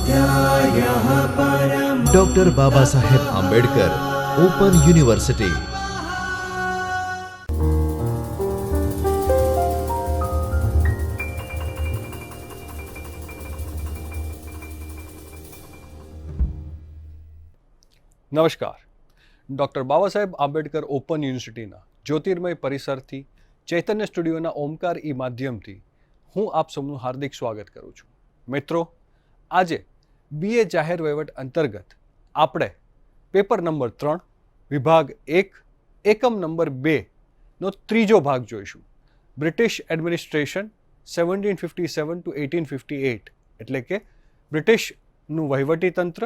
स्वाध्यायः परमः। Doctor Baba Saheb Ambedkar open university. નમસ્કાર. Doctor Baba Saheb Ambedkar open યુનિવર્સિટીના જ્યોતિર્મય પરિસરથી ચૈતન્ય સ્ટુડિયોના ઓમકાર માધ્યમથી હું આપ સૌનું હાર્દિક સ્વાગત કરું છું. મિત્રો, આજે BA જાહેર વહીવટ અંતર્ગત આપણે પેપર નંબર 3 વિભાગ 1 એકમ નંબર 2 નો ત્રીજો ભાગ જોઈશું. બ્રિટિશ એડમિનિસ્ટ્રેશન 1757 to 1858 એટલે કે બ્રિટિશનું વહીવટી તંત્ર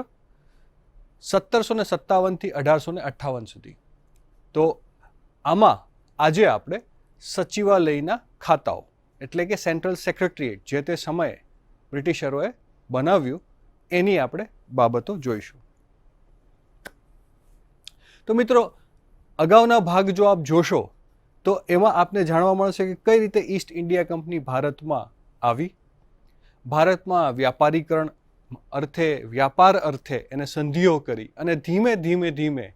1757 થી 1858 સુધી. તો આમાં આજે આપણે સચિવાલયના ખાતાઓ એટલે કે સેન્ટ્રલ સેક્રેટરીએટ જે તે સમયે બ્રિટિશરોએ બનાવ્યું એની આપણે બાબતો જોઈશું. તો મિત્રો, અગાઉના ભાગ જો આપ જોશો તો એમાં આપને જાણવા મળશે કે કઈ રીતે ઈસ્ટ ઇન્ડિયા કંપની ભારતમાં આવી, ભારતમાં વ્યાપારીકરણ વ્યાપાર અર્થે એને સંધિઓ કરી અને ધીમે ધીમે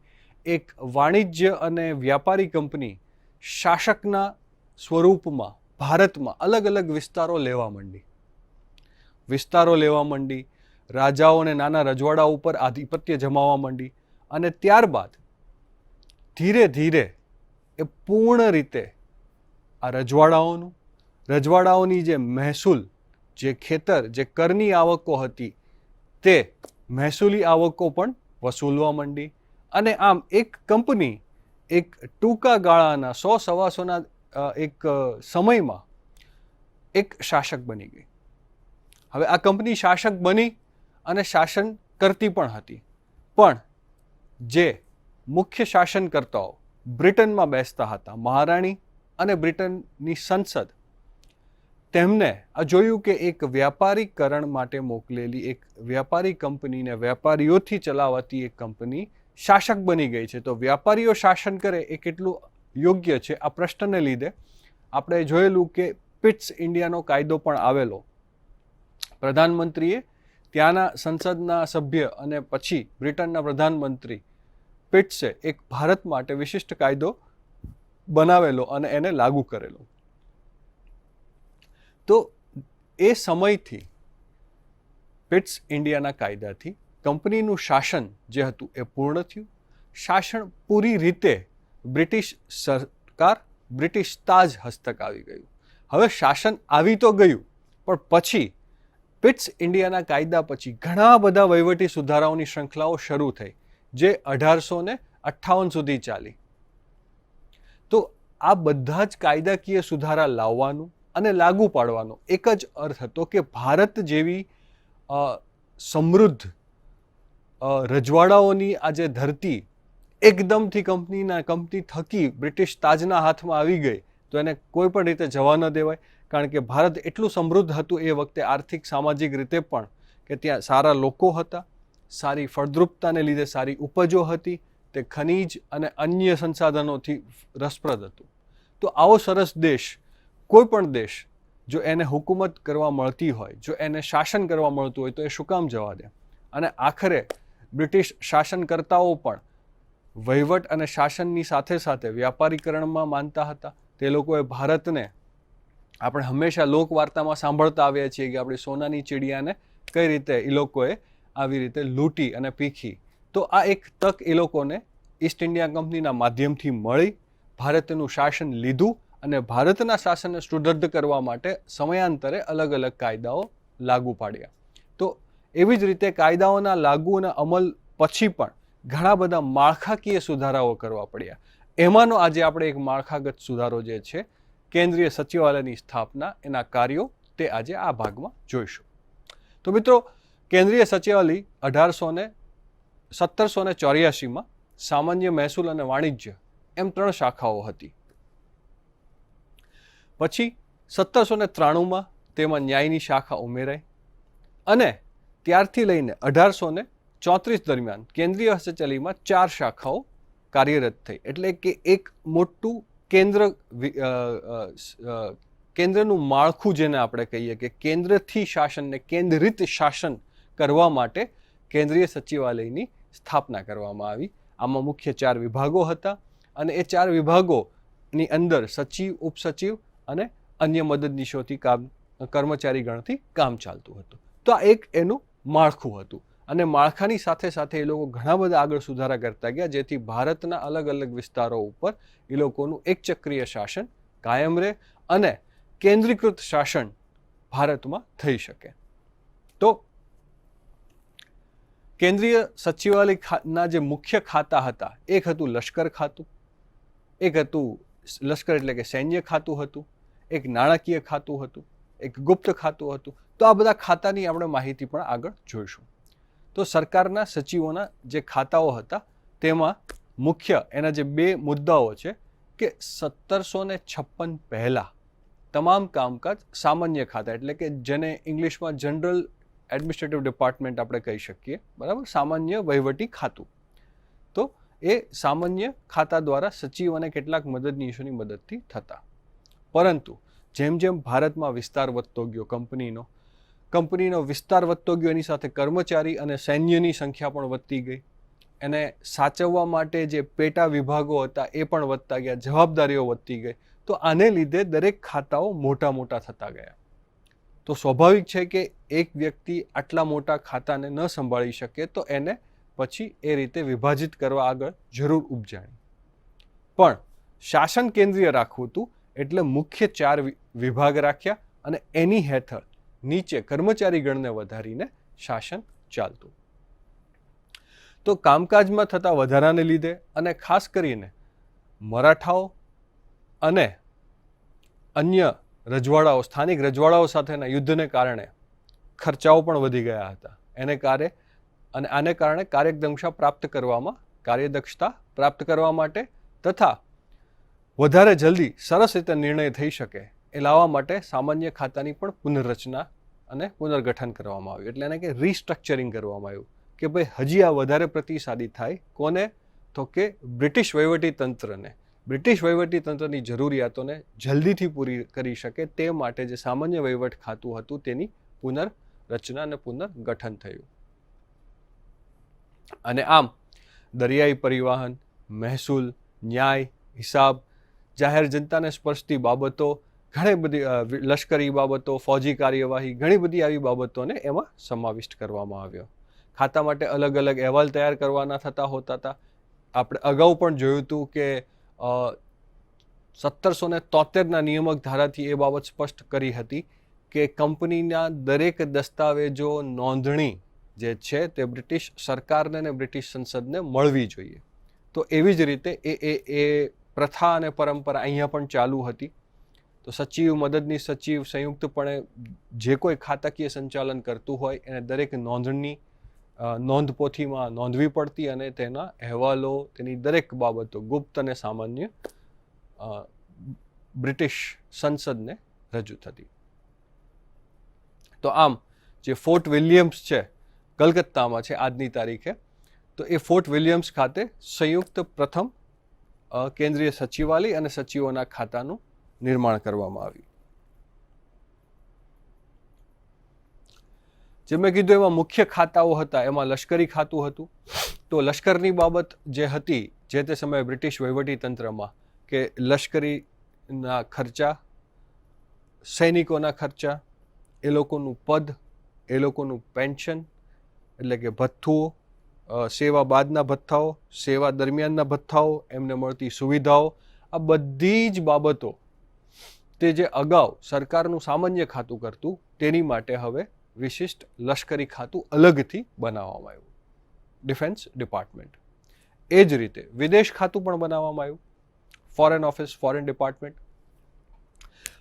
એક વાણિજ્ય અને વ્યાપારી કંપની શાસકના સ્વરૂપમાં ભારતમાં અલગ અલગ વિસ્તારો લેવા માંડી, રાજાઓ અને નાના રજવાડાઓ ઉપર આધિપત્ય જમાવવા માંડી અને ત્યારબાદ ધીરે ધીરે એ પૂર્ણ રીતે આ રજવાડાઓની જે મહેસૂલ, જે ખેતર, જે કરની આવકો હતી તે મહેસૂલી આવકો પણ વસૂલવા માંડી અને આમ એક કંપની એક ટૂંકા ગાળાના 100-125 એક સમયમાં એક શાસક બની ગઈ. હવે આ કંપની શાસક બની અને શાસન કરતી પણ હતી, પણ જે મુખ્ય શાસનકર્તાઓ બ્રિટનમાં બેસતા હતા, મહારાણી અને બ્રિટનની સંસદ, તેમને આ જોયું કે એક વ્યાપારીકરણ માટે મોકલેલી એક વ્યાપારી કંપનીને વેપારીઓથી ચલાવાતી એક કંપની શાસક બની ગઈ છે. તો વ્યાપારીઓ શાસન કરે એ કેટલું યોગ્ય છે, આ પ્રશ્નને લીધે આપણે જોયેલું કે પિટ્સ ઇન્ડિયાનો કાયદો પણ આવેલો. પ્રધાનમંત્રીએ ત્યાંના સંસદના સભ્ય અને પછી બ્રિટનના પ્રધાનમંત્રી પિટ્સે એક ભારત માટે વિશિષ્ટ કાયદો બનાવેલો અને એને લાગુ કરેલો. તો એ સમયથી પિટ્સ ઇન્ડિયાના કાયદાથી કંપનીનું શાસન જે હતું એ પૂર્ણ થયું. શાસન પૂરી રીતે બ્રિટિશ સરકાર, બ્રિટિશ તાજ હસ્તક આવી ગયું. હવે શાસન આવી તો ગયું, પણ પછી પિટ્સ ઇન્ડિયાના કાયદા પછી ઘણા બધા વહીવટી સુધારાઓની શ્રૃંખલાઓ શરૂ થઈ જે 1858 સુધી ચાલી. તો આ બધા જ કાયદાકીય સુધારા લાવવાનું અને લાગુ પાડવાનો એક જ અર્થ હતો કે ભારત જેવી સમૃદ્ધ રજવાડાઓની આ જે ધરતી એકદમથી કંપની થકી બ્રિટિશ તાજના હાથમાં આવી ગઈ તો એને કોઈ પણ રીતે જવા ન દેવાય. કારણ કે ભારત એટલું સમૃદ્ધ હતું એ વખતે, આર્થિક સામાજિક રીતે પણ, કે ત્યાં સારા લોકો હતા, સારી ફળદ્રુપતાને લીધે સારી ઉપજો હતી, તે ખનીજ અને અન્ય સંસાધનોથી રસપ્રદ હતું. તો આવો સરસ દેશ, કોઈ પણ દેશ જો એને હુકુમત કરવા મળતી હોય, જો એને શાસન કરવા મળતું હોય તો એ શું કામ જવા દે? અને આખરે બ્રિટિશ શાસનકર્તાઓ પણ વહીવટ અને શાસનની સાથે સાથે વ્યાપારીકરણમાં માનતા હતા. તે લોકોએ ભારતને, આપણે હંમેશા લોકવાર્તામાં સાંભળતા આવ્યા છીએ કે આપણી સોનાની ચીડિયાને કઈ રીતે એ લોકોએ આવી રીતે લૂંટી અને પીખી. તો આ એક તક એ લોકોને ઈસ્ટ ઇન્ડિયા કંપનીના માધ્યમથી મળી, ભારતનું શાસન લીધું અને ભારતના શાસનને સુદૃઢ કરવા માટે સમયાંતરે અલગ અલગ કાયદાઓ લાગુ પાડ્યા. તો એવી જ રીતે કાયદાઓના લાગુ અને અમલ પછી પણ ઘણા બધા માળખાકીય સુધારાઓ કરવા પડ્યા. એમાંનો આજે આપણે એક માળખાગત સુધારો જે છે, કેન્દ્રીય સચિવાલયની સ્થાપના, એના કાર્યો, તે આજે આ ભાગમાં જોઈશું. તો મિત્રો, કેન્દ્રીય સચિવાલય 1784માં સામાન્ય, મહેસૂલ અને વાણિજ્ય એમ 3 શાખાઓ હતી. પછી 1793માં તેમાં ન્યાયની શાખા ઉમેરાઈ અને ત્યારથી લઈને 1834 દરમિયાન કેન્દ્રીય સચિવાલયમાં 4 શાખાઓ કાર્યરત થઈ. એટલે કે એક મોટું કેન્દ્રનું માળખું જેને આપણે કહીએ કે કેન્દ્રથી શાસનને કેન્દ્રિત શાસન કરવા માટે કેન્દ્રીય સચિવાલયની સ્થાપના કરવામાં આવી. આમાં મુખ્ય 4 વિભાગો હતા અને એ 4 વિભાગોની અંદર સચિવ, ઉપસચિવ અને અન્ય મદદનીશોથી કર્મચારી ગણથી કામ ચાલતું હતું. તો આ એક એનું માળખું હતું અને માળખાની સાથે સાથે એ લોકો ઘણા બધા આગળ સુધારા કરતા ગયા, જેથી ભારતના અલગ અલગ વિસ્તારો ઉપર એ લોકોનું એકચક્રીય શાસન કાયમ રહે અને કેન્દ્રીકૃત શાસન ભારતમાં થઈ શકે. તો કેન્દ્રીય સચિવાલયના જે મુખ્ય ખાતા હતા, એક હતું લશ્કર ખાતું, એક હતું લશ્કર એટલે કે સૈન્ય ખાતું હતું, એક નાણાકીય ખાતું હતું, એક ગુપ્ત ખાતું હતું. તો આ બધા ખાતાની આપણે માહિતી પણ આગળ જોઈશું. તો સરકારના સચિવોના જે ખાતાઓ હતા તેમાં મુખ્ય એના જે 2 મુદ્દાઓ છે કે 1756 પહેલા તમામ કામકાજ સામાન્ય ખાતા એટલે કે જેને ઇંગ્લિશમાં જનરલ એડમિનિસ્ટ્રેટિવ ડિપાર્ટમેન્ટ આપણે કહી શકીએ, બરાબર, સામાન્ય વહીવટી ખાતું. તો એ સામાન્ય ખાતા દ્વારા સચિવ અને કેટલાક મદદનીશોની મદદથી થતા. પરંતુ જેમ જેમ ભારતમાં વિસ્તાર વધતો ગયો કંપનીનો વિસ્તાર વધતો ગયો, એની સાથે કર્મચારી અને સૈન્યની સંખ્યા પણ વધતી ગઈ. એને સાચવવા માટે જે પેટા વિભાગો હતા એ પણ વધતા ગયા, જવાબદારીઓ વધતી ગઈ. તો આને લીધે દરેક ખાતાઓ મોટા મોટા થતા ગયા. તો સ્વાભાવિક છે કે એક વ્યક્તિ આટલા મોટા ખાતાને ન સંભાળી શકે, તો એને પછી એ રીતે વિભાજિત કરવા આગળ જરૂર ઉપજાણી. પણ શાસન કેન્દ્રીય રાખવું હતું એટલે મુખ્ય 4 વિભાગ રાખ્યા અને એની હેઠળ નીચે કર્મચારી ગણને વધારીને શાસન ચાલતું. તો કામકાજમાં થતા વધારાને લીધે અને ખાસ કરીને મરાઠાઓ અને અન્ય રજવાડાઓ, સ્થાનિક રજવાડાઓ સાથેના યુદ્ધને કારણે ખર્ચાઓ પણ વધી ગયા હતા. આને કારણે કાર્યદક્ષતા પ્રાપ્ત કરવા માટે તથા વધારે જલ્દી સરસ રીતે નિર્ણય થઈ શકે એ લાવવા માટે સામાન્ય ખાતાની પણ પુનર્રચના અને પુનર્ગઠન કરવામાં આવ્યું. એટલે એને કે રીસ્ટ્રક્ચરિંગ કરવામાં આવ્યું કે ભાઈ હજી આ વધારે પ્રતિસાદી થાય. કોને? તો કે બ્રિટિશ વહીવટીતંત્રને. બ્રિટિશ વહીવટીતંત્રની જરૂરિયાતોને જલ્દીથી પૂરી કરી શકે તે માટે જે સામાન્ય વહીવટ ખાતું હતું તેની પુનર્રચના અને પુનર્ગઠન થયું. અને આમ દરિયાઈ પરિવહન, મહેસૂલ, ન્યાય, હિસાબ, જાહેર જનતાને સ્પર્શતી બાબતો, ઘણી બધી લશ્કરી બાબતો, ફૌજી કાર્યવાહી, ઘણી બધી આવી બાબતોને એમાં સમાવિષ્ટ કરવામાં આવ્યો. ખાતા માટે અલગ અલગ અહેવાલ તૈયાર કરવાના થતા હોતા હતા. આપણે અગાઉ પણ જોયું હતું કે 1773ના નિયામક ધારાથી એ બાબત સ્પષ્ટ કરી હતી કે કંપનીના દરેક દસ્તાવેજો, નોંધણી જે છે તે બ્રિટિશ સરકારને અને બ્રિટિશ સંસદને મળવી જોઈએ. તો એવી જ રીતે એ પ્રથા અને પરંપરા અહીંયા પણ ચાલુ હતી. તો સચિવ, મદદની સચિવ સંયુક્તપણે જે કોઈ ખાતાકીય સંચાલન કરતું હોય એને દરેક નોંધણી નોંધપોથીમાં નોંધવી પડતી અને તેના અહેવાલો, તેની દરેક બાબતો ગુપ્ત અને સામાન્ય બ્રિટિશ સંસદને રજૂ થતી. તો આમ જે ફોર્ટ વિલિયમ્સ છે કલકત્તામાં છે આજની તારીખે, તો એ ફોર્ટ વિલિયમ્સ ખાતે સંયુક્ત પ્રથમ કેન્દ્રીય સચિવાલય અને સચિવોના ખાતાનું નિર્માણ કરવામાં આવ્યું. જે મેં કીધું એમાં મુખ્ય ખાતાઓ હતા. એમાં લશ્કરી ખાતું હતું. તો લશ્કરની બાબત જે હતી જે તે સમયે બ્રિટિશ વહીવટીતંત્રમાં કે લશ્કરીના ખર્ચા, સૈનિકોના ખર્ચા, એ લોકોનું પદ, એ લોકોનું પેન્શન એટલે કે ભથ્થુઓ, સેવા બાદના ભથ્થાઓ, સેવા દરમિયાનના ભથ્થાઓ, એમને મળતી સુવિધાઓ, આ બધી જ બાબતો તે જે અગાઉ સરકારનું સામાન્ય ખાતું કરતું તેની માટે હવે વિશિષ્ટ લશ્કરી ખાતું અલગથી બનાવવામાં આવ્યું, ડિફેન્સ ડિપાર્ટમેન્ટ. એ જ રીતે વિદેશ ખાતું પણ બનાવવામાં આવ્યું, ફોરેન ઓફિસ, ફોરેન ડિપાર્ટમેન્ટ.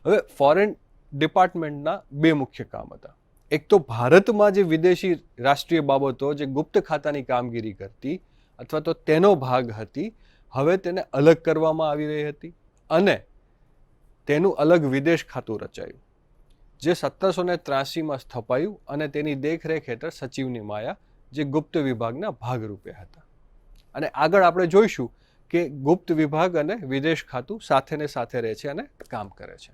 હવે ફોરેન ડિપાર્ટમેન્ટના 2 મુખ્ય કામ હતા. એક તો ભારતમાં જે વિદેશી રાષ્ટ્રીય બાબતો જે ગુપ્ત ખાતાની કામગીરી કરતી અથવા તો તેનો ભાગ હતી, હવે તેને અલગ કરવામાં આવી રહી હતી અને તેનું અલગ વિદેશ ખાતું રચાયું જે 1783માં સ્થપાયું અને તેની દેખરેખ હેઠળ સચિવની માયા જે ગુપ્ત વિભાગના ભાગરૂપે હતા. અને આગળ આપણે જોઈશું કે ગુપ્ત વિભાગ અને વિદેશ ખાતું સાથે ને સાથે રહે છે અને કામ કરે છે.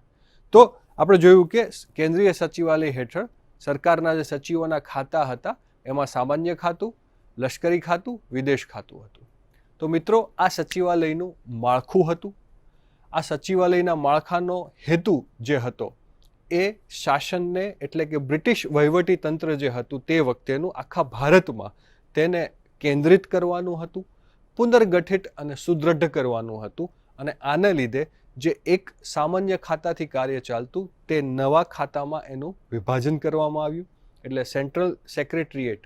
તો આપણે જોયું કે કેન્દ્રીય સચિવાલય હેઠળ સરકારના જે સચિવોના ખાતા હતા એમાં સામાન્ય ખાતું, લશ્કરી ખાતું, વિદેશ ખાતું હતું. તો મિત્રો, આ સચિવાલયનું માળખું હતું. આ સચિવાલયના માળખાનો હેતુ જે હતો એ શાસનને, એટલે કે બ્રિટિશ વહીવટી તંત્ર જે હતું તે વખતેનું આખા ભારતમાં તેને કેન્દ્રિત કરવાનું હતું, પુનર્ગઠિત અને સુદૃઢ કરવાનું હતું. અને આને લીધે જે એક સામાન્ય ખાતાથી કાર્ય ચાલતું તે નવા ખાતામાં એનું વિભાજન કરવામાં આવ્યું. એટલે સેન્ટ્રલ સેક્રેટરીએટ,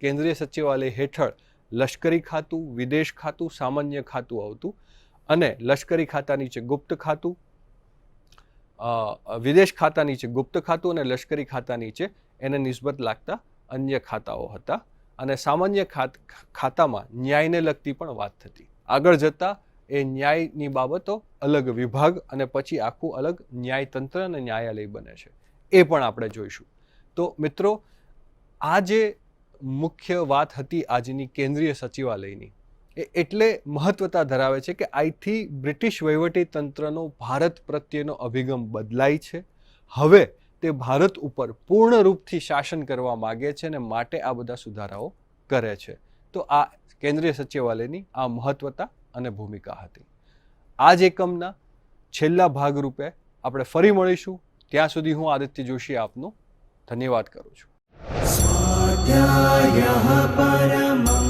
કેન્દ્રીય સચિવાલય હેઠળ લશ્કરી ખાતું, વિદેશ ખાતું, સામાન્ય ખાતું આવતું. અને લશ્કરી ખાતા નીચે ગુપ્ત ખાતું, વિદેશ ખાતા નીચે ગુપ્ત ખાતું અને લશ્કરી ખાતા નીચે એને નિસ્બત લાગતા અન્ય ખાતાઓ હતા. અને સામાન્ય ખાતામાં ન્યાયને લગતી પણ વાત થતી. આગળ જતાં એ ન્યાયની બાબતો અલગ વિભાગ અને પછી આખું અલગ ન્યાયતંત્ર અને ન્યાયાલય બને છે, એ પણ આપણે જોઈશું. તો મિત્રો, આ જે મુખ્ય વાત હતી આજની કેન્દ્રીય સચિવાલયની, એ એટલે મહત્વતા ધરાવે છે કે અહીંથી બ્રિટિશ વહીવટી તંત્રનો ભારત પ્રત્યેનો અભિગમ બદલાય છે. હવે તે ભારત ઉપર પૂર્ણ રૂપથી શાસન કરવા માગે છે અને માટે આ બધા સુધારાઓ કરે છે. તો આ કેન્દ્રીય સચિવાલયની આ મહત્વતા અને ભૂમિકા હતી. આ જ એકમના છેલ્લા ભાગરૂપે આપણે ફરી મળીશું. ત્યાં સુધી હું આદિત્ય જોશી આપનો ધન્યવાદ કરું છું. स्वाध्यायः परमः